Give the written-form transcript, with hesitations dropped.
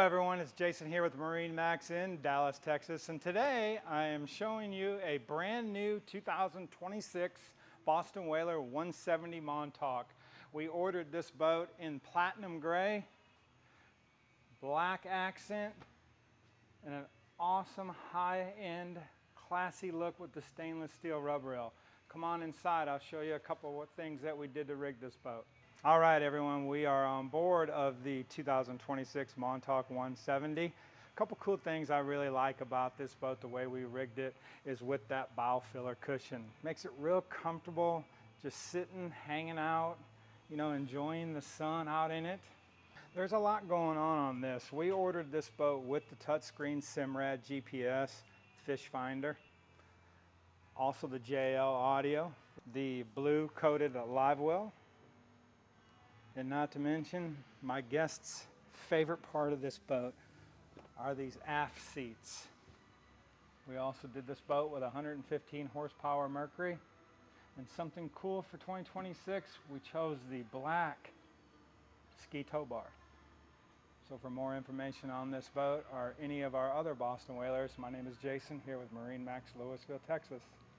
Hello everyone, it's Jason here with MarineMax in Dallas, Texas, and today I am showing you a brand new 2026 Boston Whaler 170 Montauk. We ordered this boat in platinum gray, black accent, and an awesome high-end classy look with the stainless steel rub rail. Come on inside, I'll show you a couple of things that we did to rig this boat. All right, everyone, we are on board of the 2026 Montauk 170. A couple cool things I really like about this boat, the way we rigged it, is with that bow filler cushion. Makes it real comfortable, just sitting, hanging out, you know, enjoying the sun out in it. There's a lot going on this. We ordered this boat with the touchscreen Simrad GPS fish finder, also the JL audio, the blue coated live well, and not to mention, my guest's favorite part of this boat are these aft seats. We also did this boat with 115 horsepower Mercury. And something cool for 2026, we chose the black ski tow bar. So for more information on this boat or any of our other Boston Whalers, my name is Jason here with MarineMax, Louisville, Texas.